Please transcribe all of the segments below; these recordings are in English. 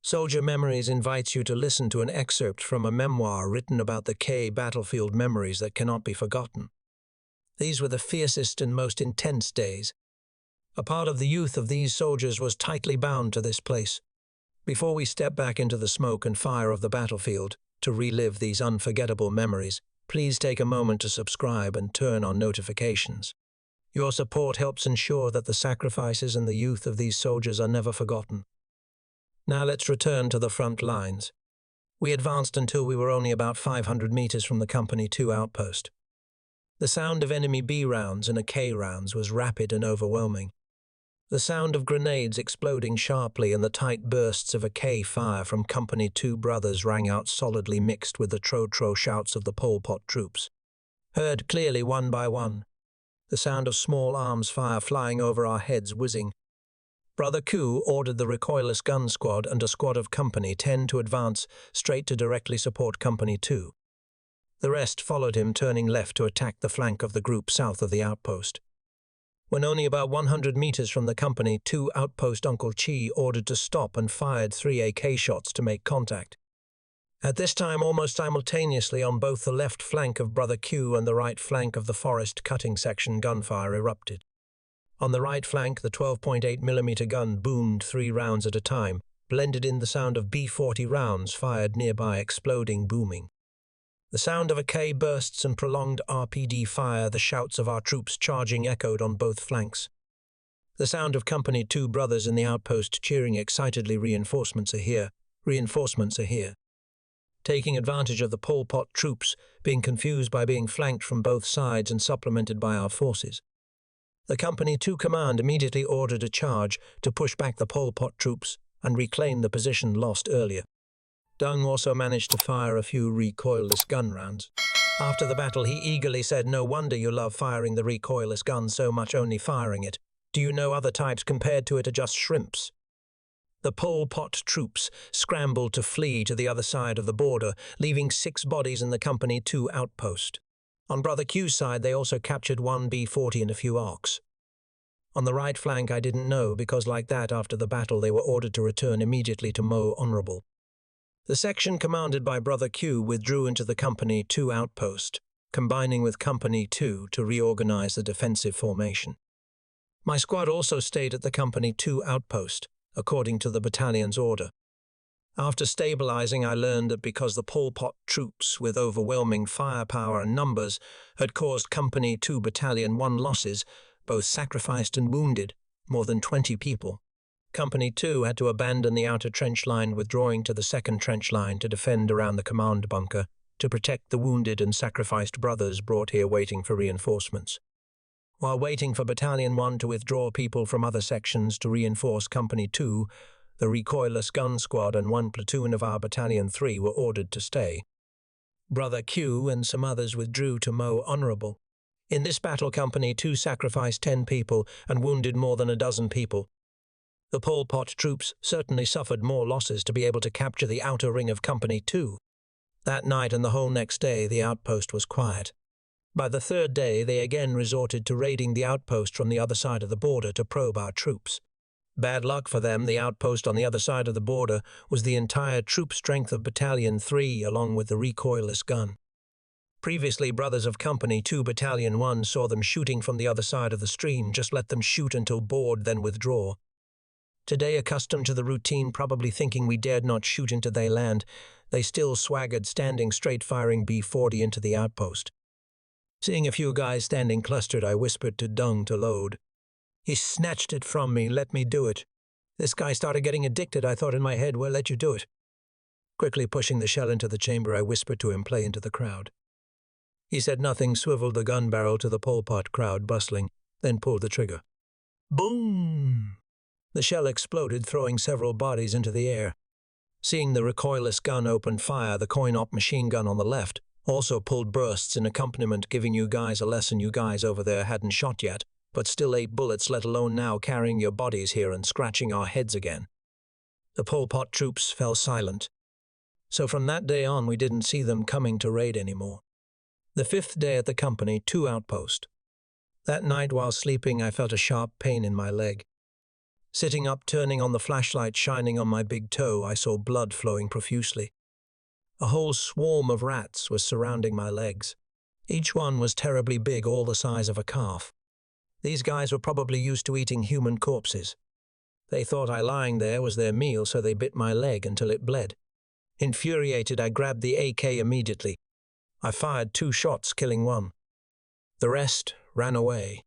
Soldier Memories invites you to listen to an excerpt from a memoir written about the K battlefield memories that cannot be forgotten. These were the fiercest and most intense days. A part of the youth of these soldiers was tightly bound to this place. Before we step back into the smoke and fire of the battlefield to relive these unforgettable memories, please take a moment to subscribe and turn on notifications. Your support helps ensure that the sacrifices and the youth of these soldiers are never forgotten. Now let's return to the front lines. We advanced until we were only about 500 meters from the Company 2 outpost. The sound of enemy B rounds and AK rounds was rapid and overwhelming. The sound of grenades exploding sharply and the tight bursts of AK fire from Company 2 brothers rang out solidly mixed with the tro-tro shouts of the Pol Pot troops. Heard clearly one by one. The sound of small arms fire flying over our heads whizzing. Brother Q ordered the recoilless gun squad and a squad of Company 10 to advance straight to directly support Company 2. The rest followed him, turning left to attack the flank of the group south of the outpost. When only about 100 meters from the Company 2 outpost, Uncle Chi ordered to stop and fired 3 AK shots to make contact. At this time, almost simultaneously on both the left flank of Brother Q and the right flank of the forest cutting section, gunfire erupted. On the right flank, the 12.8mm gun boomed 3 rounds at a time, blended in the sound of B-40 rounds fired nearby, exploding, booming. The sound of AK bursts and prolonged RPD fire, the shouts of our troops charging echoed on both flanks. The sound of Company 2 brothers in the outpost cheering excitedly, "Reinforcements are here, reinforcements are here." Taking advantage of the Pol Pot troops being confused by being flanked from both sides and supplemented by our forces, the Company 2 command immediately ordered a charge to push back the Pol Pot troops and reclaim the position lost earlier. Dung also managed to fire a few recoilless gun rounds. After the battle, he eagerly said, "No wonder you love firing the recoilless gun so much, only firing it. Do you know other types compared to it are just shrimps?" The Pol Pot troops scrambled to flee to the other side of the border, leaving 6 bodies in the Company 2 outpost. On Brother Q's side, they also captured 1 B-40 and a few ARCs. On the right flank, I didn't know, because like that, after the battle, they were ordered to return immediately to Mo Honorable. The section commanded by Brother Q withdrew into the Company 2 outpost, combining with Company 2 to reorganize the defensive formation. My squad also stayed at the Company 2 outpost, according to the battalion's order. After stabilizing, I learned that because the Pol Pot troops, with overwhelming firepower and numbers, had caused Company 2 Battalion 1 losses, both sacrificed and wounded, more than 20 people. Company 2 had to abandon the outer trench line, withdrawing to the second trench line to defend around the command bunker to protect the wounded and sacrificed brothers brought here waiting for reinforcements. While waiting for Battalion 1 to withdraw people from other sections to reinforce Company 2, the recoilless gun squad and 1 platoon of our Battalion 3 were ordered to stay. Brother Q and some others withdrew to Mo Honorable. In this battle, Company 2 sacrificed 10 people and wounded more than a dozen people. The Pol Pot troops certainly suffered more losses to be able to capture the outer ring of Company 2. That night and the whole next day, the outpost was quiet. By the 3rd day, they again resorted to raiding the outpost from the other side of the border to probe our troops. Bad luck for them, the outpost on the other side of the border was the entire troop strength of Battalion 3 along with the recoilless gun. Previously, brothers of Company 2 Battalion 1 saw them shooting from the other side of the stream, just let them shoot until bored, then withdraw. Today, accustomed to the routine, probably thinking we dared not shoot into their land, they still swaggered, standing straight, firing B-40 into the outpost. Seeing a few guys standing clustered, I whispered to Dung to load. He snatched it from me, let me do it. This guy started getting addicted. I thought in my head, well, let you do it. Quickly pushing the shell into the chamber, I whispered to him, play into the crowd. He said nothing, swiveled the gun barrel to the Pol Pot crowd bustling, then pulled the trigger. Boom! The shell exploded, throwing several bodies into the air. Seeing the recoilless gun open fire, the Coinop machine gun on the left also pulled bursts in accompaniment, giving you guys a lesson. You guys over there hadn't shot yet, but still 8 bullets, let alone now carrying your bodies here and scratching our heads again. The Pol Pot troops fell silent. So from that day on, we didn't see them coming to raid anymore. The 5th day at the Company 2 outpost. That night while sleeping, I felt a sharp pain in my leg. Sitting up, turning on the flashlight shining on my big toe, I saw blood flowing profusely. A whole swarm of rats was surrounding my legs. Each one was terribly big, all the size of a calf. These guys were probably used to eating human corpses. They thought I lying there was their meal, so they bit my leg until it bled. Infuriated, I grabbed the AK immediately. I fired 2 shots, killing 1. The rest ran away.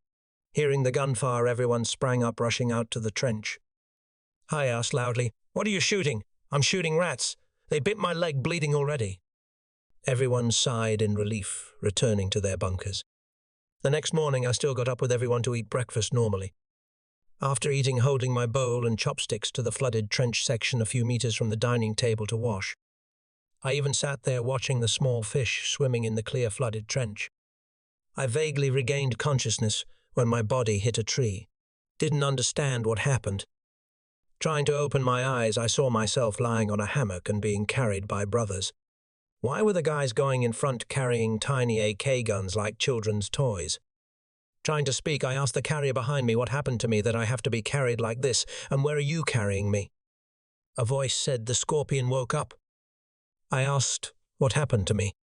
Hearing the gunfire, everyone sprang up, rushing out to the trench. I asked loudly, "What are you shooting?" "I'm shooting rats. They bit my leg, bleeding already." Everyone sighed in relief, returning to their bunkers. The next morning, I still got up with everyone to eat breakfast normally. After eating, holding my bowl and chopsticks to the flooded trench section a few meters from the dining table to wash. I even sat there watching the small fish swimming in the clear flooded trench. I vaguely regained consciousness when my body hit a tree. Didn't understand what happened. Trying to open my eyes, I saw myself lying on a hammock and being carried by brothers. Why were the guys going in front carrying tiny AK guns like children's toys? Trying to speak, I asked the carrier behind me what happened to me that I have to be carried like this, and where are you carrying me? A voice said the scorpion woke up. I asked what happened to me.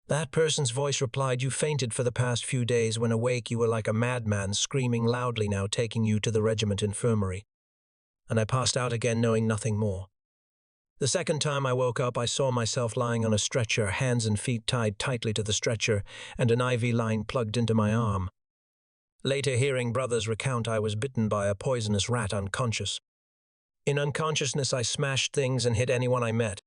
That person's voice replied, "You fainted for the past few days. When awake, you were like a madman, screaming loudly, now taking you to the regiment infirmary." And I passed out again, knowing nothing more. The second time I woke up, I saw myself lying on a stretcher, hands and feet tied tightly to the stretcher, and an IV line plugged into my arm. Later, hearing brothers recount, I was bitten by a poisonous rat unconscious. In unconsciousness, I smashed things and hit anyone I met.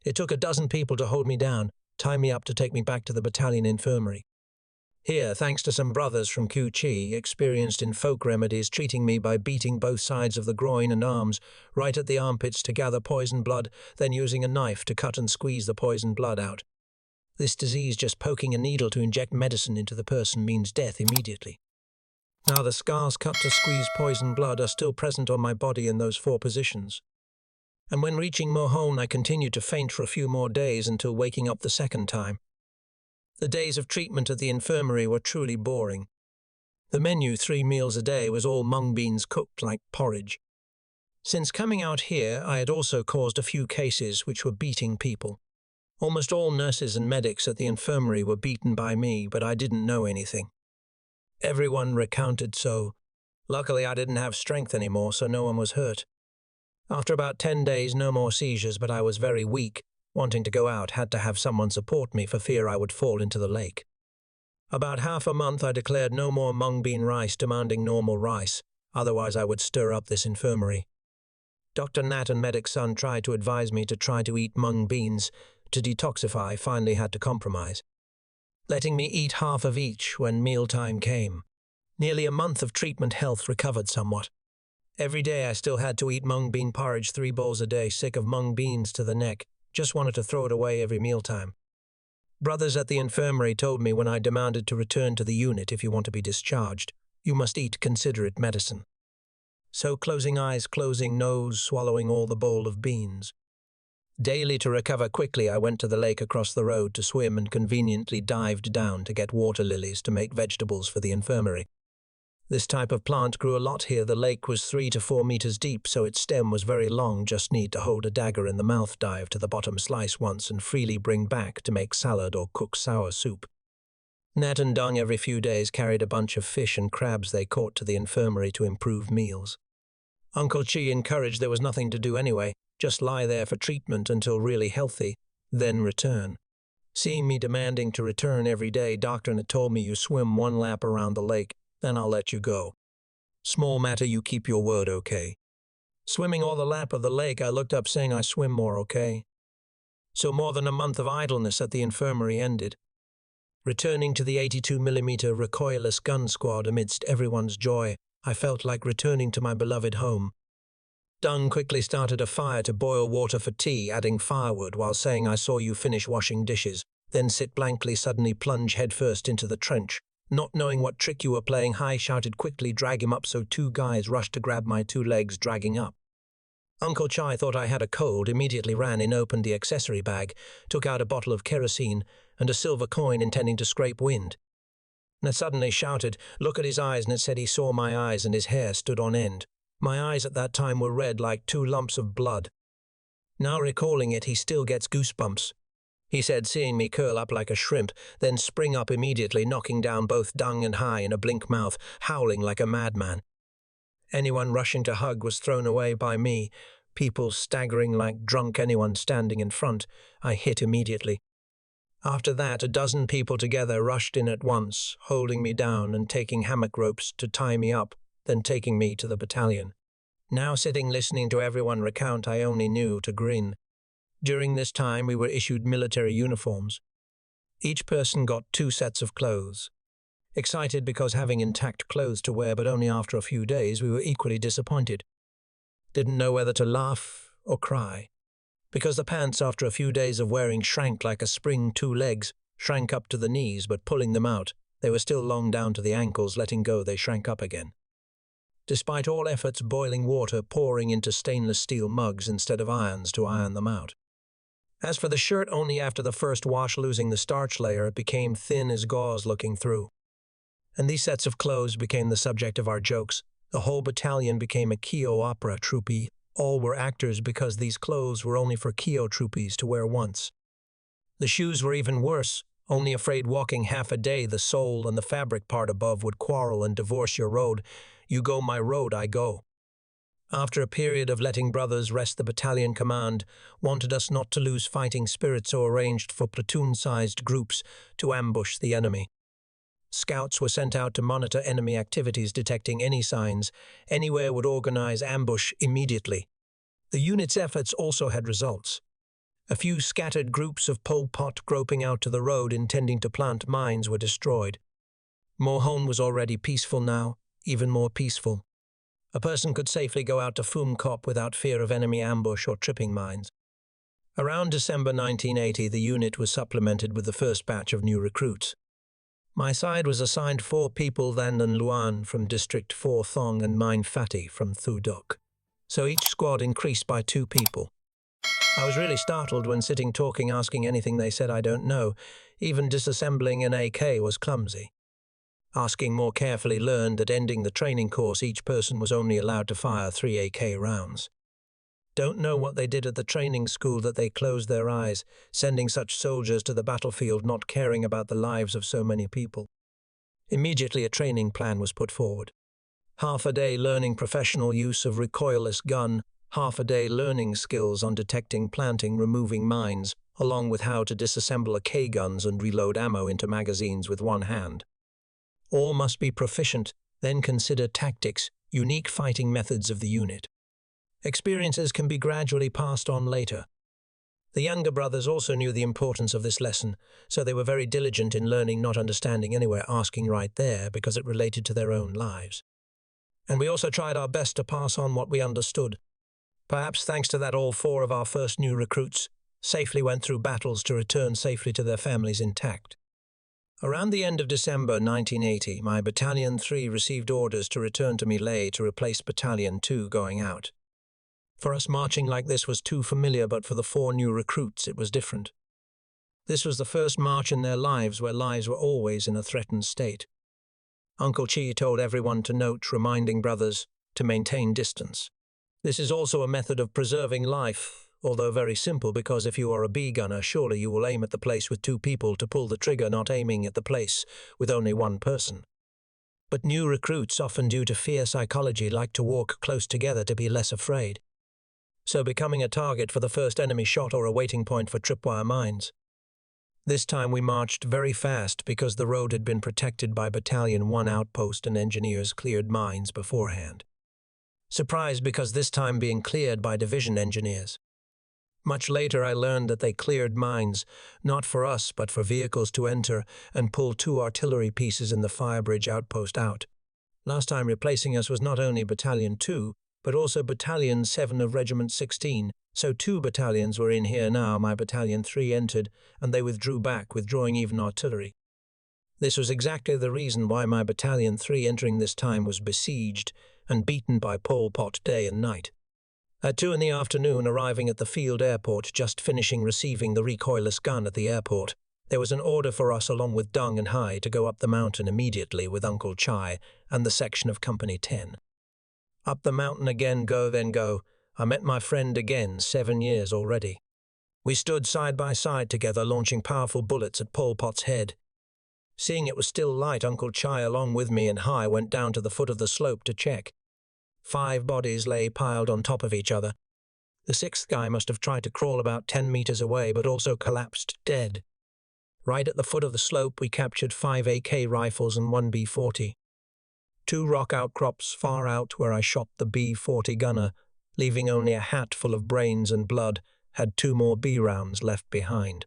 It took 12 people to hold me down, tie me up to take me back to the battalion infirmary. Here, thanks to some brothers from Cu Chi, experienced in folk remedies, treating me by beating both sides of the groin and arms, right at the armpits to gather poison blood, then using a knife to cut and squeeze the poison blood out. This disease, just poking a needle to inject medicine into the person, means death immediately. Now the scars cut to squeeze poison blood are still present on my body in those 4 positions. And when reaching Mohone, I continued to faint for a few more days until waking up the second time. The days of treatment at the infirmary were truly boring. The menu, 3 meals a day, was all mung beans cooked like porridge. Since coming out here, I had also caused a few cases which were beating people. Almost all nurses and medics at the infirmary were beaten by me, but I didn't know anything. Everyone recounted so. Luckily, I didn't have strength anymore, so no one was hurt. After about 10 days, no more seizures, but I was very weak. Wanting to go out, had to have someone support me for fear I would fall into the lake. About half a month, I declared no more mung bean rice, demanding normal rice. Otherwise, I would stir up this infirmary. Dr. Nat and Medic Son tried to advise me to try to eat mung beans. To detoxify, finally had to compromise, letting me eat half of each when mealtime came. Nearly a month of treatment, health recovered somewhat. Every day I still had to eat mung bean porridge, 3 bowls a day, sick of mung beans to the neck. Just wanted to throw it away every mealtime. Brothers at the infirmary told me when I demanded to return to the unit, "If you want to be discharged, you must eat considerate medicine." So closing eyes, closing nose, swallowing all the bowl of beans. Daily, to recover quickly, I went to the lake across the road to swim and conveniently dived down to get water lilies to make vegetables for the infirmary. This type of plant grew a lot here. The lake was 3 to 4 meters deep, so its stem was very long. Just need to hold a dagger in the mouth, dive to the bottom, slice once, and freely bring back to make salad or cook sour soup. Nat and Dong every few days carried a bunch of fish and crabs they caught to the infirmary to improve meals. Uncle Chi encouraged there was nothing to do anyway, just lie there for treatment until really healthy, then return. Seeing me demanding to return every day, Doctor Nat told me, "You swim 1 lap around the lake, then I'll let you go. Small matter, you keep your word, okay?" Swimming all the lap of the lake, I looked up saying I swim more, okay? So more than a month of idleness at the infirmary ended. Returning to the 82mm recoilless gun squad amidst everyone's joy, I felt like returning to my beloved home. Dung quickly started a fire to boil water for tea, adding firewood while saying, "I saw you finish washing dishes, then sit blankly, suddenly plunge headfirst into the trench. Not knowing what trick you were playing, High shouted, 'Quickly drag him up,' so 2 guys rushed to grab my 2 legs, dragging up. Uncle Chai thought I had a cold, immediately ran in, opened the accessory bag, took out a bottle of kerosene and a silver coin intending to scrape wind. Nat suddenly shouted, "Look at his eyes," and it said he saw my eyes and his hair stood on end. My eyes at that time were red like 2 lumps of blood. Now recalling it, he still gets goosebumps. He said, seeing me curl up like a shrimp, then spring up immediately, knocking down both Dung and Hai in a blink mouth, howling like a madman. Anyone rushing to hug was thrown away by me. People staggering like drunk, anyone standing in front, I hit immediately. After that, 12 people together rushed in at once, holding me down and taking hammock ropes to tie me up, then taking me to the battalion. Now sitting listening to everyone recount, I only knew to grin. During this time, we were issued military uniforms. Each person got 2 sets of clothes. Excited because having intact clothes to wear, but only after a few days, we were equally disappointed. Didn't know whether to laugh or cry. Because the pants, after a few days of wearing, shrank like a spring 2 legs, shrank up to the knees, but pulling them out, they were still long down to the ankles. Letting go, they shrank up again. Despite all efforts, boiling water pouring into stainless steel mugs instead of irons to iron them out. As for the shirt, only after the first wash, losing the starch layer, it became thin as gauze looking through. And these sets of clothes became the subject of our jokes. The whole battalion became a Keo opera troupe. All were actors because these clothes were only for Keo troupes to wear once. The shoes were even worse, only afraid walking half a day the sole and the fabric part above would quarrel and divorce your road. You go my road, I go. After a period of letting brothers rest, the battalion command wanted us not to lose fighting spirit, so arranged for platoon-sized groups to ambush the enemy. Scouts were sent out to monitor enemy activities, detecting any signs anywhere would organize ambush immediately. The unit's efforts also had results. A few scattered groups of Pol Pot groping out to the road intending to plant mines were destroyed. Mohon was already peaceful now, even more peaceful. A person could safely go out to Phum Kop without fear of enemy ambush or tripping mines. Around December 1980, the unit was supplemented with the first batch of new recruits. My side was assigned 4 people, Than and Luan from District 4 Thong and Mine Fati from Thu Duc. So each squad increased by 2 people. I was really startled when sitting talking, asking anything they said I don't know. Even disassembling an AK was clumsy. Asking more carefully, learned that ending the training course, each person was only allowed to fire 3 AK rounds. Don't know what they did at the training school that they closed their eyes, sending such soldiers to the battlefield, not caring about the lives of so many people. Immediately a training plan was put forward. Half a day learning professional use of recoilless gun, half a day learning skills on detecting, planting, removing mines, along with how to disassemble AK guns and reload ammo into magazines with one hand. All must be proficient, then consider tactics, unique fighting methods of the unit. Experiences can be gradually passed on later. The younger brothers also knew the importance of this lesson, so they were very diligent in learning, not understanding anywhere, asking right there because it related to their own lives. And we also tried our best to pass on what we understood. Perhaps thanks to that, all 4 of our first new recruits safely went through battles to return safely to their families intact. Around the end of December 1980, my Battalion 3 received orders to return to My Lai to replace Battalion 2 going out. For us, marching like this was too familiar, but for the 4 new recruits it was different. This was the first march in their lives where lives were always in a threatened state. Uncle Chi told everyone to note, reminding brothers to maintain distance. This is also a method of preserving life, although very simple, because if you are a bee gunner, surely you will aim at the place with 2 people to pull the trigger, not aiming at the place with only 1 person. But new recruits, often due to fear psychology, like to walk close together to be less afraid. So becoming a target for the first enemy shot or a waiting point for tripwire mines. This time we marched very fast because the road had been protected by Battalion 1 outpost and engineers cleared mines beforehand. Surprised because this time being cleared by division engineers. Much later I learned that they cleared mines, not for us but for vehicles to enter and pull 2 artillery pieces in the Firebridge outpost out. Last time replacing us was not only Battalion 2, but also Battalion 7 of Regiment 16, so 2 battalions were in here now. My Battalion 3 entered, and they withdrew back, withdrawing even artillery. This was exactly the reason why my Battalion 3 entering this time was besieged and beaten by Pol Pot day and night. At 2 in the afternoon, arriving at the field airport, just finishing receiving the recoilless gun at the airport, there was an order for us along with Dung and Hai to go up the mountain immediately with Uncle Chai and the section of Company 10. Up the mountain again, go then go. I met my friend again, 7 years already. We stood side by side together, launching powerful bullets at Pol Pot's head. Seeing it was still light, Uncle Chai, along with me and Hai, went down to the foot of the slope to check. 5 bodies lay piled on top of each other. The 6th guy must have tried to crawl about 10 meters away, but also collapsed dead. Right at the foot of the slope, we captured 5 AK rifles and 1 B-40. 2 rock outcrops far out where I shot the B-40 gunner, leaving only a hat full of brains and blood, had 2 more B rounds left behind.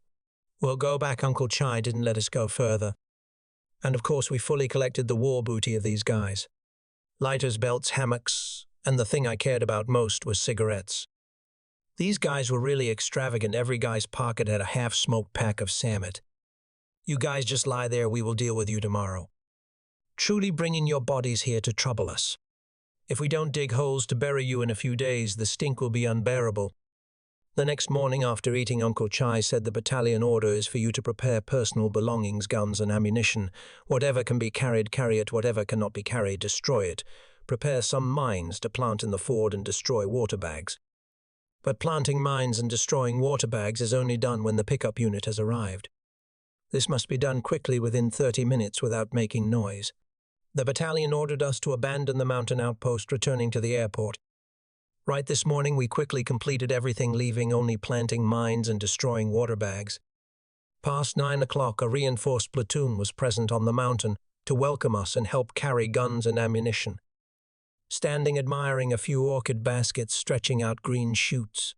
We'll go back, Uncle Chai didn't let us go further. And of course we fully collected the war booty of these guys. Lighters, belts, hammocks, and the thing I cared about most was cigarettes. These guys were really extravagant. Every guy's pocket had a half-smoked pack of Samit. You guys just lie there, we will deal with you tomorrow. Truly bringing your bodies here to trouble us. If we don't dig holes to bury you in a few days, the stink will be unbearable. The next morning after eating, Uncle Chai said the battalion order is for you to prepare personal belongings, guns and ammunition. Whatever can be carried, carry it. Whatever cannot be carried, destroy it. Prepare some mines to plant in the ford and destroy water bags. But planting mines and destroying water bags is only done when the pickup unit has arrived. This must be done quickly within 30 minutes without making noise. The battalion ordered us to abandon the mountain outpost, returning to the airport. Right this morning we quickly completed everything, leaving only planting mines and destroying water bags. Past 9 o'clock, a reinforced platoon was present on the mountain to welcome us and help carry guns and ammunition. Standing admiring a few orchid baskets stretching out green shoots.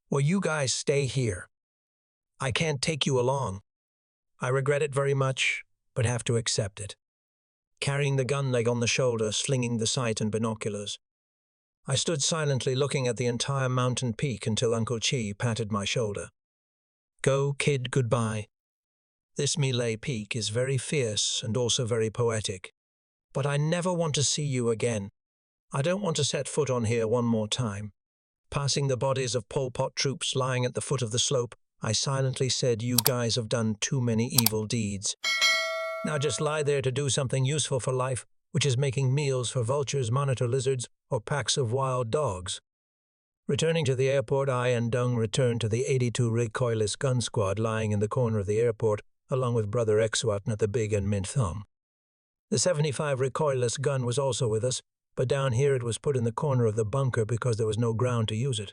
Well, you guys stay here. I can't take you along. I regret it very much, but have to accept it. Carrying the gun leg on the shoulder, slinging the sight and binoculars. I stood silently looking at the entire mountain peak until Uncle Chi patted my shoulder. Go, kid, goodbye. This Malay peak is very fierce and also very poetic. But I never want to see you again. I don't want to set foot on here one more time. Passing the bodies of Pol Pot troops lying at the foot of the slope, I silently said, you guys have done too many evil deeds. Now just lie there to do something useful for life, which is making meals for vultures, monitor lizards, or packs of wild dogs. Returning to the airport, I and Dung returned to the 82 recoilless gun squad lying in the corner of the airport, along with Brother Exwat at the big and mint thumb. The 75 recoilless gun was also with us, but down here it was put in the corner of the bunker because there was no ground to use it.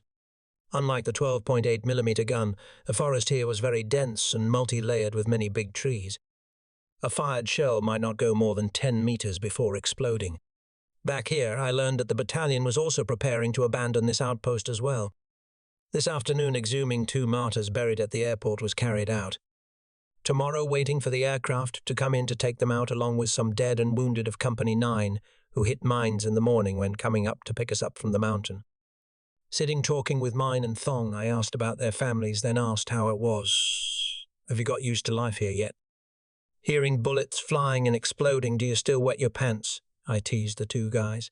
Unlike the 12.8mm gun, the forest here was very dense and multi-layered with many big trees. A fired shell might not go more than 10 meters before exploding. Back here, I learned that the battalion was also preparing to abandon this outpost as well. This afternoon, exhuming 2 martyrs buried at the airport was carried out. Tomorrow, waiting for the aircraft to come in to take them out along with some dead and wounded of Company 9, who hit mines in the morning when coming up to pick us up from the mountain. Sitting talking with Mine and Thong, I asked about their families, then asked how it was. Have you got used to life here yet? Hearing bullets flying and exploding, do you still wet your pants? I teased the 2 guys.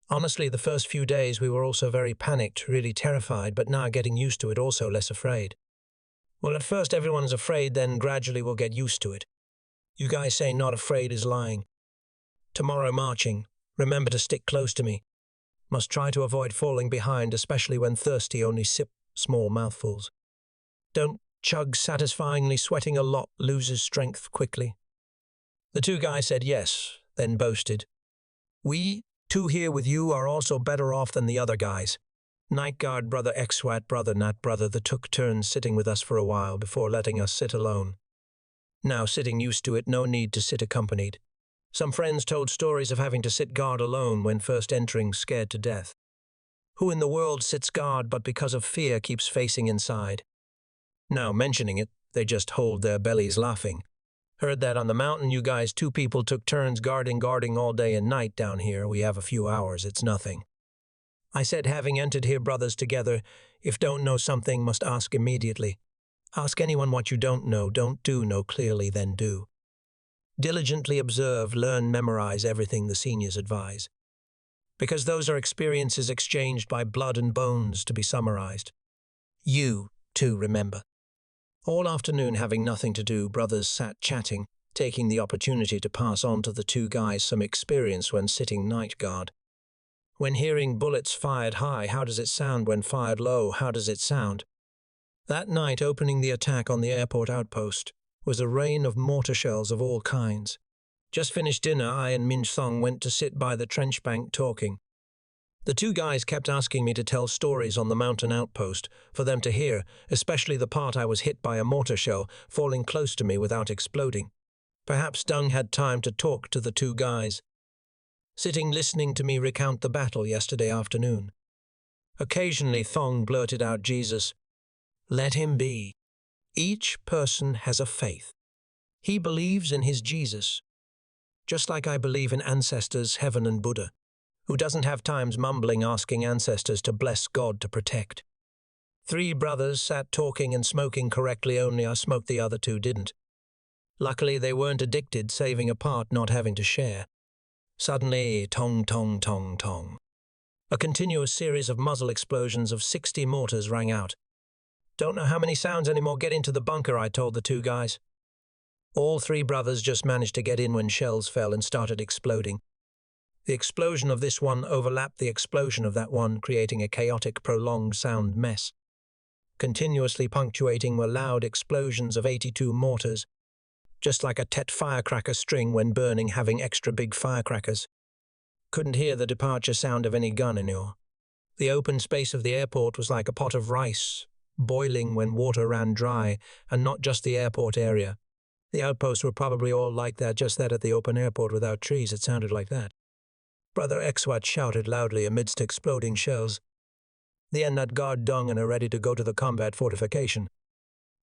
Honestly, the first few days we were also very panicked, really terrified, but now getting used to it, also less afraid. Well, at first everyone's afraid, then gradually we'll get used to it. You guys saying not afraid is lying. Tomorrow marching, remember to stick close to me. Must try to avoid falling behind, especially when thirsty, only sip small mouthfuls. Don't chug satisfyingly, sweating a lot loses strength quickly. The 2 guys said yes, then boasted. We, 2 here with you, are also better off than the other guys. Night guard Brother Exwat, Brother Nat Brother that took turns sitting with us for a while before letting us sit alone. Now sitting used to it, no need to sit accompanied. Some friends told stories of having to sit guard alone when first entering, scared to death. Who in the world sits guard but because of fear keeps facing inside? Now mentioning it, they just hold their bellies laughing. Heard that on the mountain you guys 2 people took turns guarding all day and night. Down here we have a few hours, it's nothing. I said, having entered here brothers together, if don't know something must ask immediately. Ask anyone what you don't know know clearly, then do. Diligently observe, learn, memorize everything the seniors advise. Because those are experiences exchanged by blood and bones to be summarized. You, too, remember. All afternoon, having nothing to do, brothers sat chatting, taking the opportunity to pass on to the 2 guys some experience when sitting night guard. When hearing bullets fired high, how does it sound? When fired low, how does it sound? That night, opening the attack on the airport outpost, was a rain of mortar shells of all kinds. Just finished dinner, I and Min Song went to sit by the trench bank talking. The two guys kept asking me to tell stories on the mountain outpost for them to hear, especially the part I was hit by a mortar shell falling close to me without exploding. Perhaps Dung had time to talk to the two guys, sitting listening to me recount the battle yesterday afternoon. Occasionally Thong blurted out, "Jesus, let him be. Each person has a faith. He believes in his Jesus. Just like I believe in ancestors, heaven and Buddha. Who doesn't have times mumbling asking ancestors to bless God to protect?" Three brothers sat talking and smoking correctly, only I smoked, the other two didn't. Luckily they weren't addicted, saving apart, not having to share. Suddenly, tong, tong, tong, tong. A continuous series of muzzle explosions of 60 mortars rang out. "Don't know how many sounds anymore. Get into the bunker," I told the two guys. All three brothers just managed to get in when shells fell and started exploding. The explosion of this one overlapped the explosion of that one, creating a chaotic, prolonged sound mess. Continuously punctuating were loud explosions of 82 mortars, just like a Tet firecracker string when burning, having extra big firecrackers. Couldn't hear the departure sound of any gun anymore. The open space of the airport was like a pot of rice, boiling when water ran dry, and not just the airport area. The outposts were probably all like that, just that at the open airport without trees, it sounded like that. Brother Exwat shouted loudly amidst exploding shells. "The Nut guard Dung and are ready to go to the combat fortification."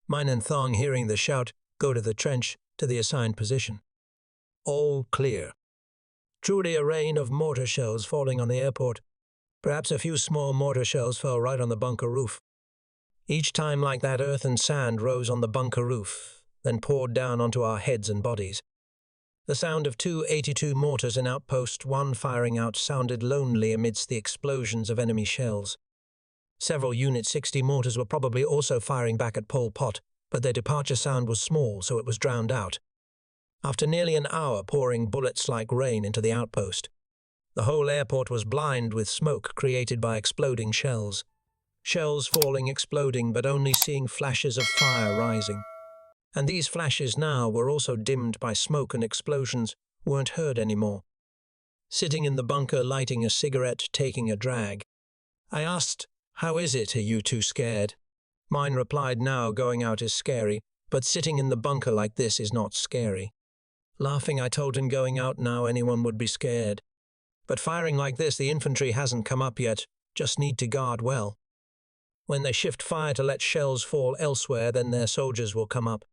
Mine and Thong, hearing the shout, go to the trench, to the assigned position. All clear. Truly a rain of mortar shells falling on the airport. Perhaps a few small mortar shells fell right on the bunker roof. Each time like that, earth and sand rose on the bunker roof, then poured down onto our heads and bodies. The sound of 282 mortars in outpost 1 firing out sounded lonely amidst the explosions of enemy shells. Several Unit 60 mortars were probably also firing back at Pol Pot, but their departure sound was small, so it was drowned out. After nearly an hour pouring bullets like rain into the outpost, the whole airport was blind with smoke created by exploding shells. Shells falling, exploding, but only seeing flashes of fire rising. And these flashes now were also dimmed by smoke, and explosions weren't heard anymore. Sitting in the bunker, lighting a cigarette, taking a drag, I asked, "How is it? Are you too scared?" Mine replied, "Now going out is scary, but sitting in the bunker like this is not scary." Laughing, I told him going out now anyone would be scared. But firing like this, the infantry hasn't come up yet, just need to guard well. When they shift fire to let shells fall elsewhere, then their soldiers will come up.